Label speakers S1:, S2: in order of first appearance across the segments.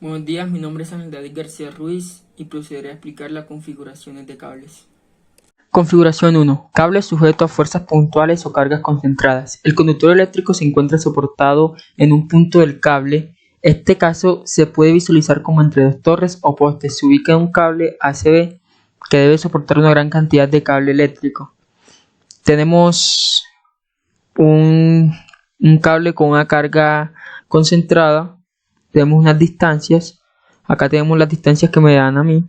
S1: Buenos días, mi nombre es Ángel David García Ruiz y procederé a explicar las configuraciones de cables. Configuración 1. Cable sujeto a fuerzas puntuales o cargas concentradas. El conductor eléctrico se encuentra soportado en un punto del cable. Este caso se puede visualizar como entre dos torres o postes. Se ubica un cable ACB que debe soportar una gran cantidad de cable eléctrico. Tenemos un cable con una carga concentrada. Tenemos unas distancias. Acá tenemos las distancias que me dan a mí,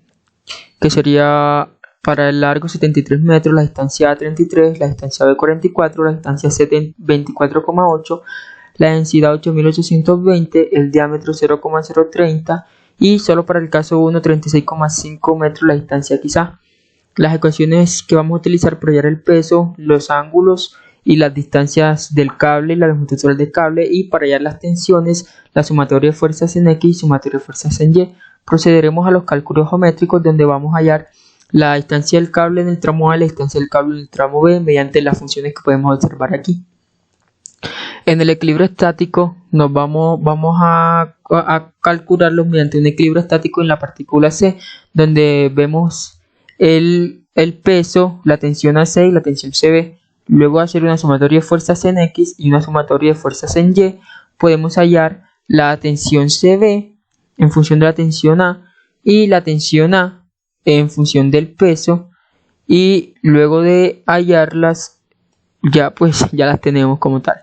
S1: que sería para el largo 73 metros, la distancia A 33, la distancia B 44, la distancia C 24,8, la densidad 8820, el diámetro 0,030 y solo para el caso 1 36,5 metros la distancia quizá. Las ecuaciones que vamos a utilizar para hallar el peso, los ángulos y las distancias del cable, la longitud total del cable, y para hallar las tensiones, la sumatoria de fuerzas en X y sumatoria de fuerzas en Y. Procederemos a los cálculos geométricos, donde vamos a hallar la distancia del cable en el tramo A y la distancia del cable en el tramo B mediante las funciones que podemos observar aquí. En el equilibrio estático vamos a calcularlo mediante un equilibrio estático en la partícula C, donde vemos el peso, la tensión AC y la tensión CB. Luego de hacer una sumatoria de fuerzas en X y una sumatoria de fuerzas en Y, podemos hallar la tensión CB en función de la tensión A y la tensión A en función del peso, y luego de hallarlas ya las tenemos como tal.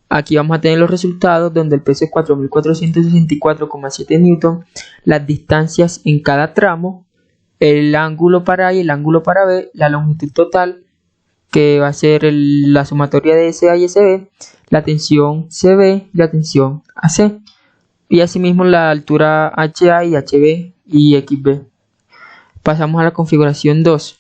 S1: Aquí vamos a tener los resultados, donde el peso es 4.464,7 newton, las distancias en cada tramo, el ángulo para A y el ángulo para B, la longitud total, que va a ser la sumatoria de SA y SB, la tensión CB y la tensión AC, y asimismo la altura HA y HB y XB. Pasamos a la configuración 2,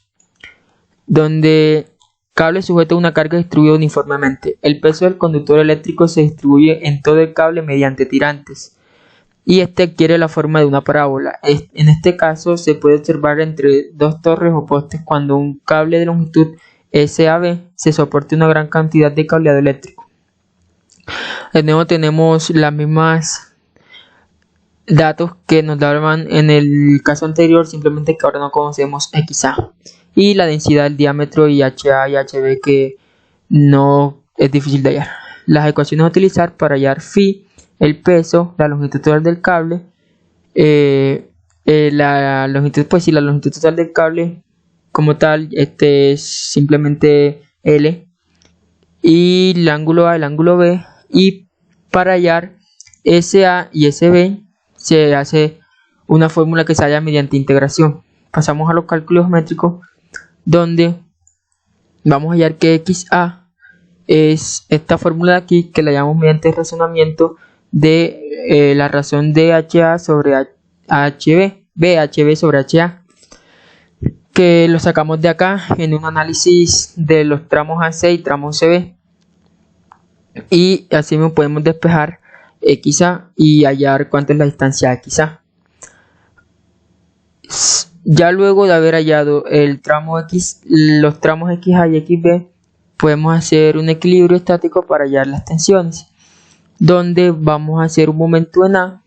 S1: donde cable sujeto a una carga distribuida uniformemente. El peso del conductor eléctrico se distribuye en todo el cable mediante tirantes, y este adquiere la forma de una parábola. En este caso se puede observar entre dos torres o postes cuando un cable de longitud SAB se soporte una gran cantidad de cableado eléctrico. De nuevo tenemos las mismas datos que nos daban en el caso anterior, simplemente que ahora no conocemos XA y la densidad del diámetro y HA y HB, que no es difícil de hallar. Las ecuaciones a utilizar para hallar phi, el peso, la longitud total del cable, la longitud total del cable como tal, es simplemente L, y el ángulo A, el ángulo B, y para hallar SA y SB se hace una fórmula que se halla mediante integración. Pasamos a los cálculos geométricos, donde vamos a hallar que XA es esta fórmula de aquí, que la llamamos mediante razonamiento de la razón de HA sobre HB, BHB sobre HA, que lo sacamos de acá en un análisis de los tramos AC y tramos CB, y así podemos despejar XA y hallar cuánto es la distancia XA. Ya luego de haber hallado el tramo X, los tramos XA y XB, podemos hacer un equilibrio estático para hallar las tensiones, donde vamos a hacer un momento en A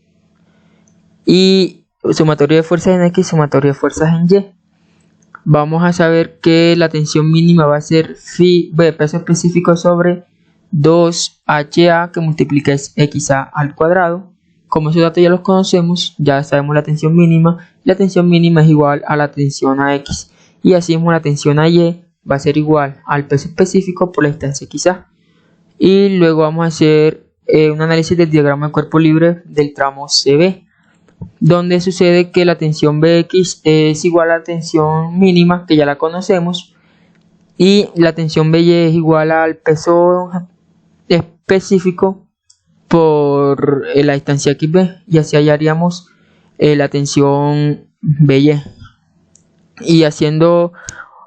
S1: y sumatoria de fuerzas en X y sumatoria de fuerzas en Y. Vamos a saber que la tensión mínima va a ser phi B, peso específico, sobre 2HA, que multiplica XA al cuadrado. Como esos datos ya los conocemos, ya sabemos la tensión mínima. La tensión mínima es igual a la tensión a X, y así mismo la tensión a Y va a ser igual al peso específico por la distancia XA. Y luego vamos a hacer un análisis del diagrama de cuerpo libre del tramo CB, donde sucede que la tensión Bx es igual a la tensión mínima, que ya la conocemos, y la tensión By es igual al peso específico por la distancia XB, y así hallaríamos la tensión By. Y haciendo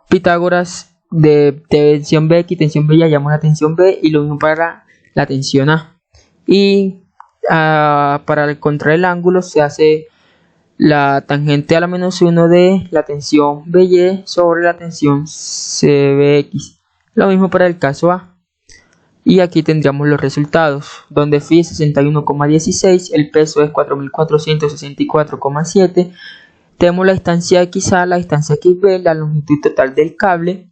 S1: Pitágoras de tensión Bx y tensión By, hallamos la tensión B, y lo mismo para la tensión A. Y para encontrar el ángulo se hace la tangente a la menos 1 de la tensión By sobre la tensión Cbx. Lo mismo para el caso A. Y aquí tendríamos los resultados, donde phi es 61,16, el peso es 4464,7. Tenemos la distancia XA, la distancia XB, la longitud total del cable,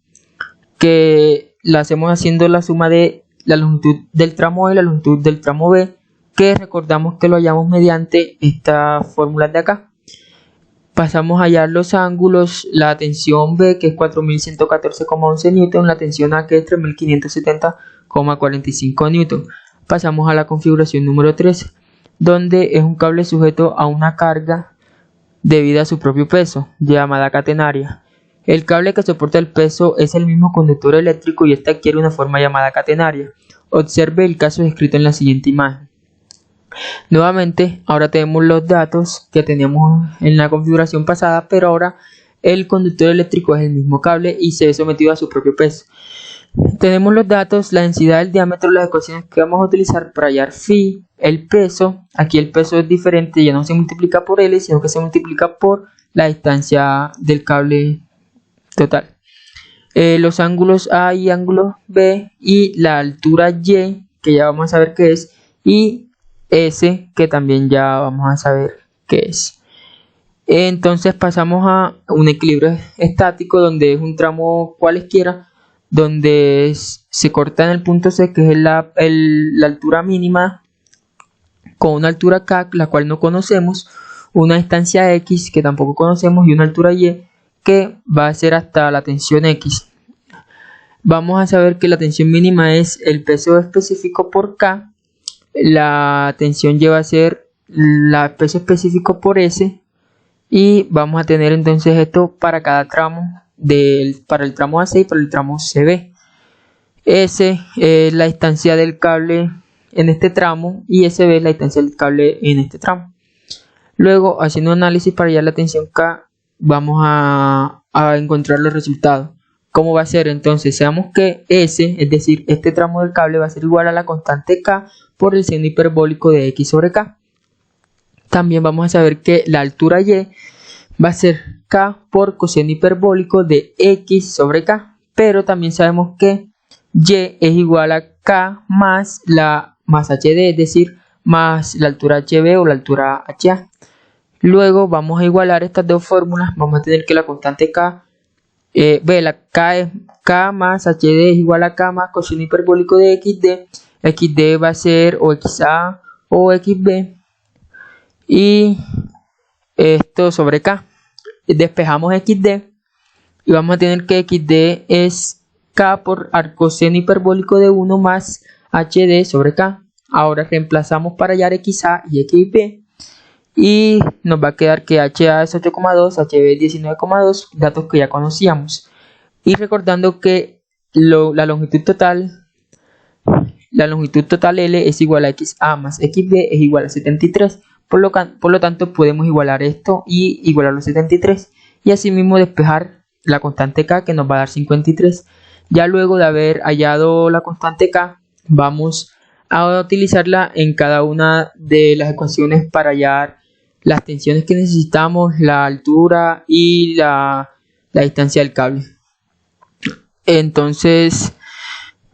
S1: que la hacemos haciendo la suma de la longitud del tramo A y la longitud del tramo B, que recordamos que lo hallamos mediante esta fórmula de acá. Pasamos a hallar los ángulos, la tensión B, que es 4114,11 Newton, la tensión A, que es 3570,45 Newton. Pasamos a la configuración número 3, donde es un cable sujeto a una carga debido a su propio peso, llamada catenaria. El cable que soporta el peso es el mismo conductor eléctrico y este adquiere una forma llamada catenaria. Observe el caso descrito en la siguiente imagen. Nuevamente, ahora tenemos los datos que teníamos en la configuración pasada, pero ahora el conductor eléctrico es el mismo cable y se ve sometido a su propio peso. Tenemos los datos, la densidad, el diámetro, las ecuaciones que vamos a utilizar para hallar phi, el peso. Aquí el peso es diferente, ya no se multiplica por L, sino que se multiplica por la distancia del cable total. Los ángulos A y ángulo B, y la altura Y, que ya vamos a saber qué es, y S, que también ya vamos a saber qué es. Entonces pasamos a un equilibrio estático, donde es un tramo cualesquiera, donde se corta en el punto C, que es la altura mínima, con una altura K, la cual no conocemos, una distancia X, que tampoco conocemos, y una altura Y, que va a ser hasta la tensión X. Vamos a saber que la tensión mínima es el peso específico por K, la tensión Y va a ser el peso específico por S, y vamos a tener entonces esto para cada tramo, para el tramo AC y para el tramo CB. S es la distancia del cable en este tramo y SB es la distancia del cable en este tramo. Luego, haciendo un análisis para hallar la tensión K, vamos a encontrar los resultados. ¿Cómo va a ser? Entonces, sabemos que S, es decir, este tramo del cable, va a ser igual a la constante K por el seno hiperbólico de X sobre K. También vamos a saber que la altura Y va a ser K por coseno hiperbólico de X sobre K. Pero también sabemos que Y es igual a K más HD, es decir, más la altura HB o la altura HA. Luego vamos a igualar estas dos fórmulas. Vamos a tener que la constante K, la K es K más HD es igual a K más coseno hiperbólico de XD. XD va a ser o XA o XB. Y esto sobre K. Despejamos XD y vamos a tener que XD es K por arcoseno hiperbólico de 1 más HD sobre K. Ahora reemplazamos para hallar XA y XB y nos va a quedar que HA es 8,2, HB es 19,2, datos que ya conocíamos. Y recordando que la longitud total L es igual a XA más XB es igual a 73. Por lo tanto podemos igualar esto y igualar los 73 y asimismo despejar la constante K, que nos va a dar 53. Ya luego de haber hallado la constante K, vamos a utilizarla en cada una de las ecuaciones para hallar las tensiones que necesitamos, la altura y la distancia del cable. Entonces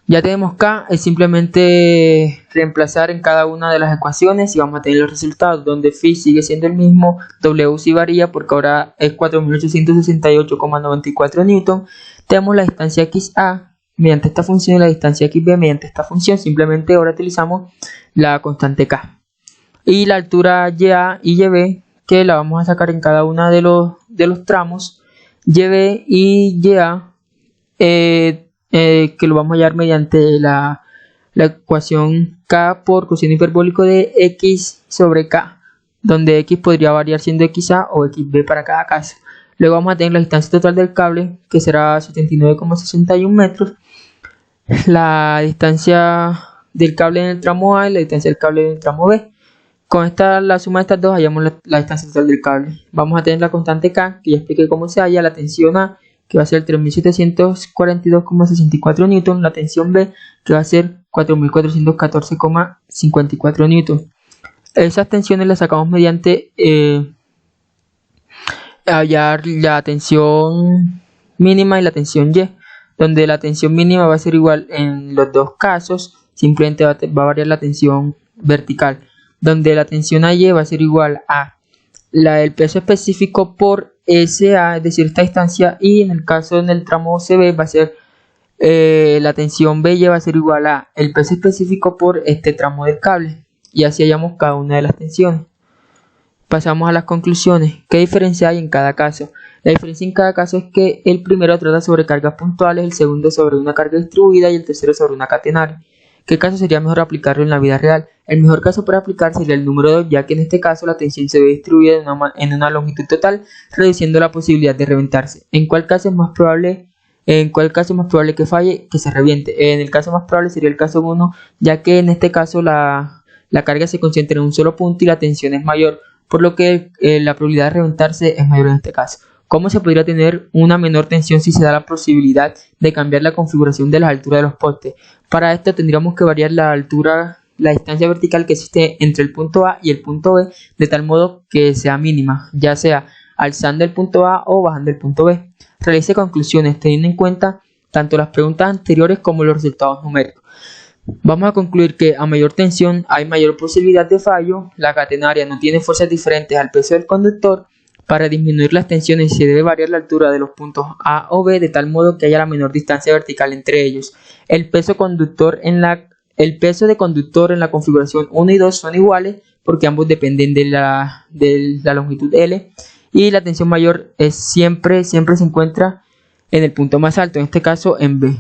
S1: ya tenemos K, es simplemente reemplazar en cada una de las ecuaciones y vamos a tener los resultados, donde phi sigue siendo el mismo, W sí varía porque ahora es 4868,94 Newton. Tenemos la distancia XA mediante esta función y la distancia XB mediante esta función. Simplemente ahora utilizamos la constante K. Y la altura YA y YB, que la vamos a sacar en cada una de los tramos, YB y YA, que lo vamos a hallar mediante la ecuación K por coseno hiperbólico de X sobre K, donde X podría variar siendo XA o XB para cada caso. Luego vamos a tener la distancia total del cable, que será 79,61 metros, la distancia del cable en el tramo A y la distancia del cable en el tramo B. Con la suma de estas dos hallamos la distancia total del cable. Vamos a tener la constante K, que ya expliqué cómo se halla, la tensión A, que va a ser 3742,64 Newton, la tensión B, que va a ser 4414,54 Newton. Esas tensiones las sacamos mediante hallar la tensión mínima y la tensión Y, donde la tensión mínima va a ser igual en los dos casos simplemente va a variar la tensión vertical, donde la tensión AY va a ser igual a la del peso específico por SA, es decir, esta distancia, y en el caso en el tramo CB va a ser la tensión BY va a ser igual a el peso específico por este tramo del cable, y así hallamos cada una de las tensiones. Pasamos a las conclusiones. ¿Qué diferencia hay en cada caso? La diferencia en cada caso es que el primero trata sobre cargas puntuales, el segundo sobre una carga distribuida y el tercero sobre una catenaria. ¿Qué caso sería mejor aplicarlo en la vida real? El mejor caso para aplicar sería el número 2, ya que en este caso la tensión se ve distribuida en una longitud total, reduciendo la posibilidad de reventarse. ¿En cuál caso es más probable que falle? Que se reviente. En el caso más probable sería el caso 1, ya que en este caso la carga se concentra en un solo punto y la tensión es mayor, por lo que la probabilidad de reventarse es mayor en este caso. ¿Cómo se podría tener una menor tensión si se da la posibilidad de cambiar la configuración de las alturas de los postes? Para esto tendríamos que variar la distancia vertical que existe entre el punto A y el punto B, de tal modo que sea mínima, ya sea alzando el punto A o bajando el punto B. Realice conclusiones teniendo en cuenta tanto las preguntas anteriores como los resultados numéricos. Vamos a concluir que a mayor tensión hay mayor posibilidad de fallo, la catenaria no tiene fuerzas diferentes al peso del conductor. Para disminuir las tensiones se debe variar la altura de los puntos A o B de tal modo que haya la menor distancia vertical entre ellos. El peso de conductor en la configuración 1 y 2 son iguales porque ambos dependen de la longitud L, y la tensión mayor siempre se encuentra en el punto más alto, en este caso en B.